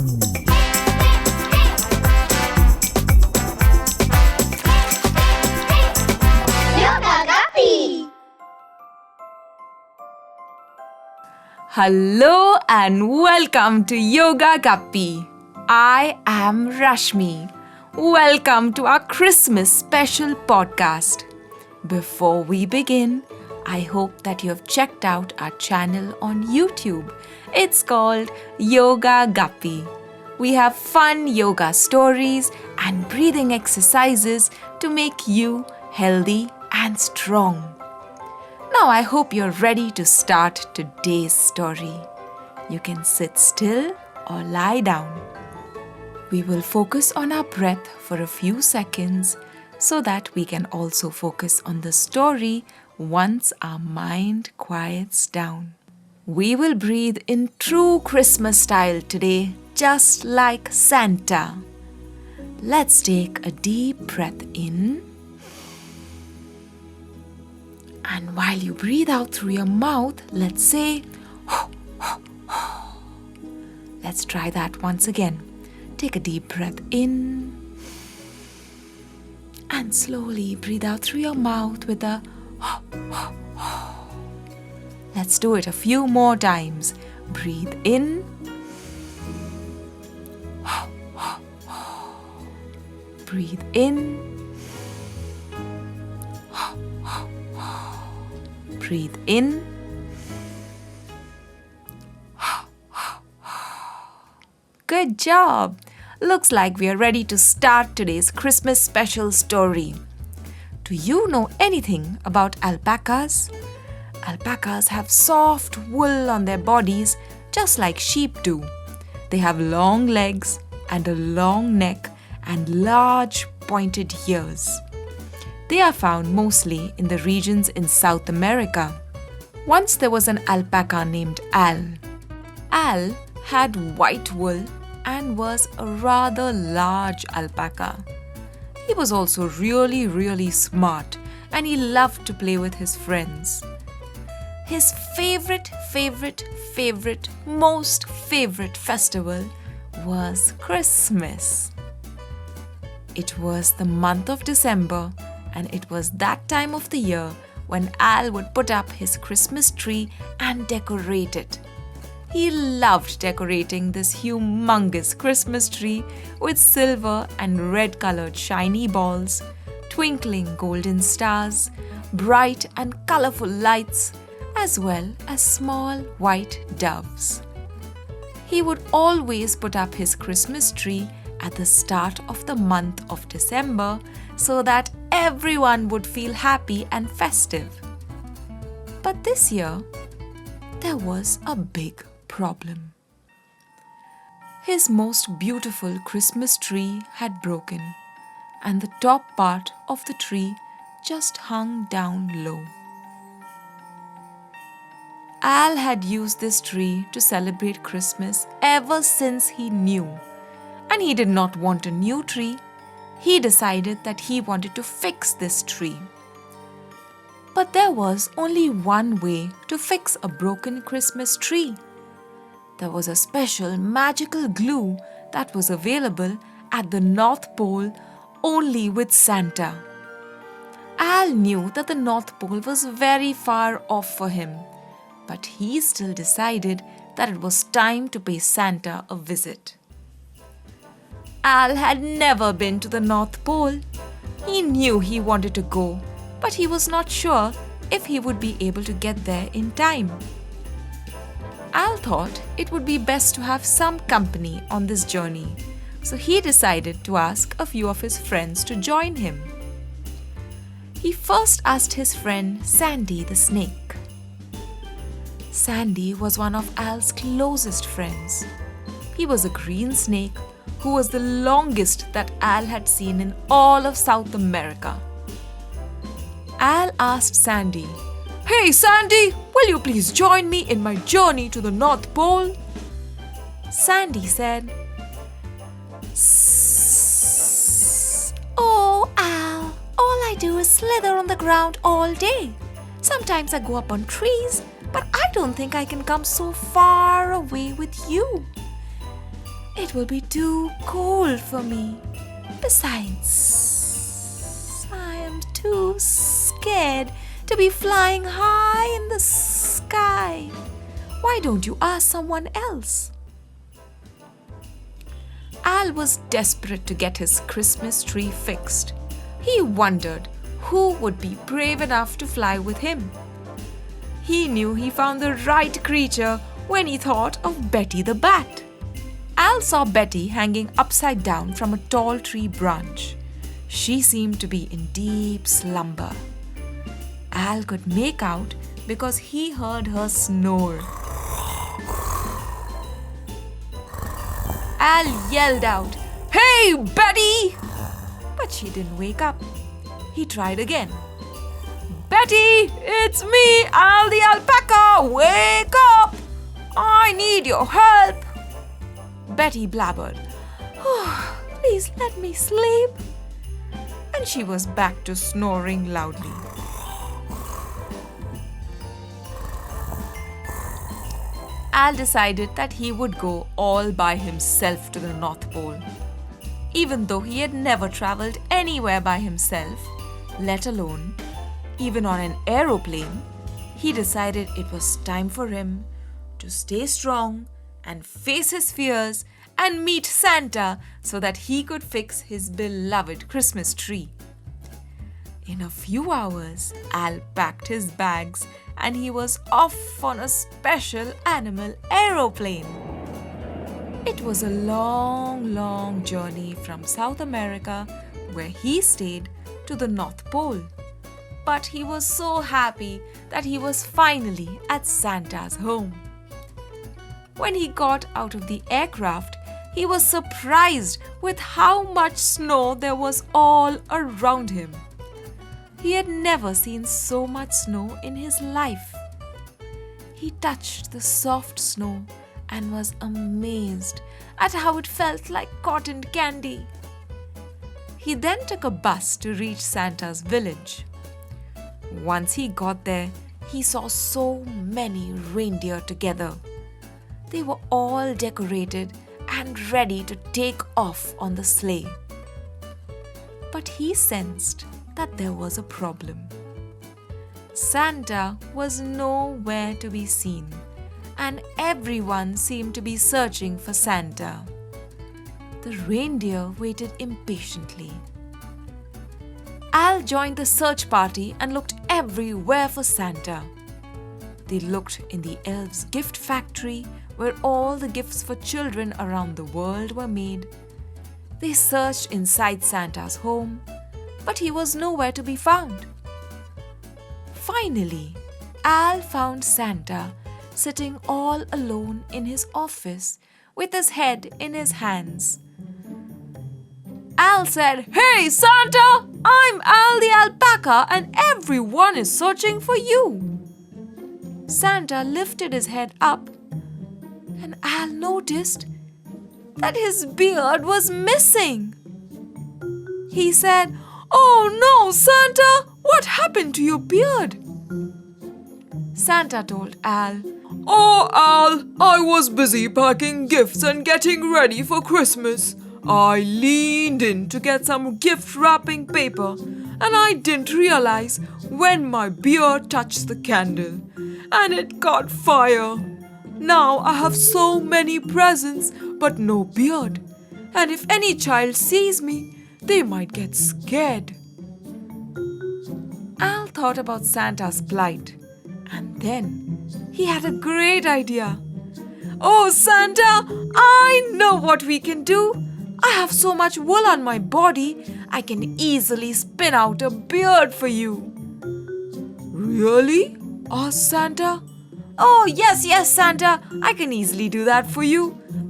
Yoga Guppy! Hello and welcome to Yoga Guppy. I am Rashmi. Welcome to our Christmas special podcast. Before we begin, I hope that you have checked out our channel on YouTube. It's called Yoga Guppy. We have fun yoga stories and breathing exercises to make you healthy and strong. Now I hope you're ready to start today's story. You can sit still or lie down. We will focus on our breath for a few seconds so that we can also focus on the story once our mind quiets down. We will breathe in true Christmas style today, just like Santa. Let's take a deep breath in. And while you breathe out through your mouth, let's say, let's try that once again. Take a deep breath in and slowly breathe out through your mouth with a Let's do it a few more times. Breathe in. Breathe in. Breathe in. Good job! Looks like we are ready to start today's Christmas special story. Do you know anything about alpacas? Alpacas have soft wool on their bodies just like sheep do. They have long legs and a long neck and large pointed ears. They are found mostly in the regions in South America. Once there was an alpaca named Al. Al had white wool and was a rather large alpaca. He was also really smart and he loved to play with his friends. His most favorite festival was Christmas. It was the month of December and it was that time of the year when Al would put up his Christmas tree and decorate it. He loved decorating this humongous Christmas tree with silver and red colored shiny balls, twinkling golden stars, bright and colorful lights, as well as small white doves. He would always put up his Christmas tree at the start of the month of December so that everyone would feel happy and festive. But this year, there was a big problem. His most beautiful Christmas tree had broken, and the top part of the tree just hung down low. Al had used this tree to celebrate Christmas ever since he knew, and he did not want a new tree. He decided that he wanted to fix this tree. But there was only one way to fix a broken Christmas tree. There was a special magical glue that was available at the North Pole only with Santa. Al knew that the North Pole was very far off for him, but he still decided that it was time to pay Santa a visit. Al had never been to the North Pole. He knew he wanted to go, but he was not sure if he would be able to get there in time. Al thought it would be best to have some company on this journey, so he decided to ask a few of his friends to join him. He first asked his friend Sandy the snake. Sandy was one of Al's closest friends. He was a green snake who was the longest that Al had seen in all of South America. Al asked Sandy, "Hey Sandy, will you please join me in my journey to the North Pole?" Sandy said, "Oh Al, all I do is slither on the ground all day. Sometimes I go up on trees, but I don't think I can come so far away with you." It will be too cold for me. Besides, I am too scared to be flying high in the sky. Why don't you ask someone else? Al was desperate to get his Christmas tree fixed. He wondered who would be brave enough to fly with him. He knew he found the right creature when he thought of Betty the Bat. Al saw Betty hanging upside down from a tall tree branch. She seemed to be in deep slumber. Al could make out because he heard her snore. Al yelled out, "Hey, Betty!" But she didn't wake up. He tried again. "Betty, it's me, Al the Alpaca! Wake up! I need your help!" Betty blabbered, "Oh, please let me sleep." And she was back to snoring loudly. Al decided that he would go all by himself to the North Pole. Even though he had never traveled anywhere by himself, let alone even on an aeroplane, he decided it was time for him to stay strong and face his fears and meet Santa so that he could fix his beloved Christmas tree. In a few hours, Al packed his bags and he was off on a special animal aeroplane. It was a long, long journey from South America, where he stayed, to the North Pole. But he was so happy that he was finally at Santa's home. When he got out of the aircraft, he was surprised with how much snow there was all around him. He had never seen so much snow in his life. He touched the soft snow and was amazed at how it felt like cotton candy. He then took a bus to reach Santa's village. Once he got there, he saw so many reindeer together. They were all decorated and ready to take off on the sleigh. But he sensed that there was a problem. Santa was nowhere to be seen, and everyone seemed to be searching for Santa. The reindeer waited impatiently. Al joined the search party and looked everywhere for Santa. They looked in the elves' gift factory, where all the gifts for children around the world were made. They searched inside Santa's home, but he was nowhere to be found. Finally, Al found Santa sitting all alone in his office with his head in his hands. Al said, "Hey, Santa! I'm Al the Alpaca and everyone is searching for you." Santa lifted his head up and Al noticed that his beard was missing. He said, "Oh no, Santa! What happened to your beard?" Santa told Al, "Oh, Al, I was busy packing gifts and getting ready for Christmas. I leaned in to get some gift wrapping paper and I didn't realize when my beard touched the candle and it caught fire. Now I have so many presents but no beard, and if any child sees me, they might get scared." Al thought about Santa's plight, and then he had a great idea. "Oh, Santa, I know what we can do. I have so much wool on my body, I can easily spin out a beard for you." "Really?" asked Santa. "Oh, yes, Santa, I can easily do that for you.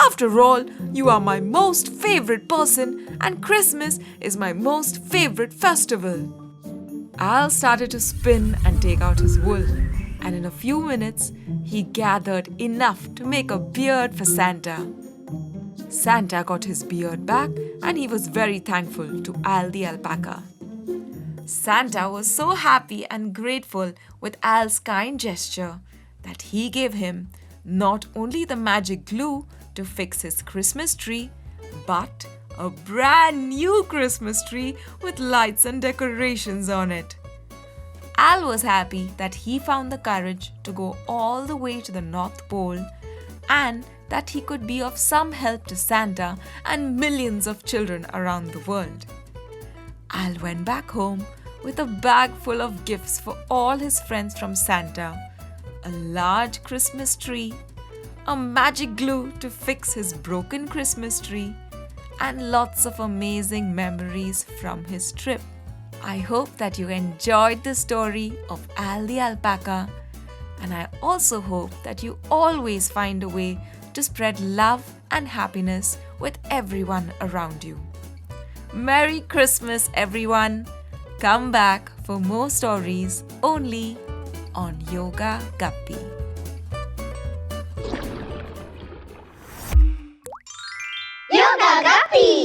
After all, you are my most favorite person and Christmas is my most favorite festival." Al started to spin and take out his wool, and in a few minutes, he gathered enough to make a beard for Santa. Santa got his beard back and he was very thankful to Al the Alpaca. Santa was so happy and grateful with Al's kind gesture that he gave him not only the magic glue to fix his Christmas tree, but a brand new Christmas tree with lights and decorations on it. Al was happy that he found the courage to go all the way to the North Pole and that he could be of some help to Santa and millions of children around the world. Al went back home with a bag full of gifts for all his friends from Santa, a large Christmas tree, a magic glue to fix his broken Christmas tree, and lots of amazing memories from his trip. I hope that you enjoyed the story of Al the Alpaca, and I also hope that you always find a way to spread love and happiness with everyone around you. Merry Christmas, everyone! Come back for more stories only on Yoga Guppy. Yoga Guppy!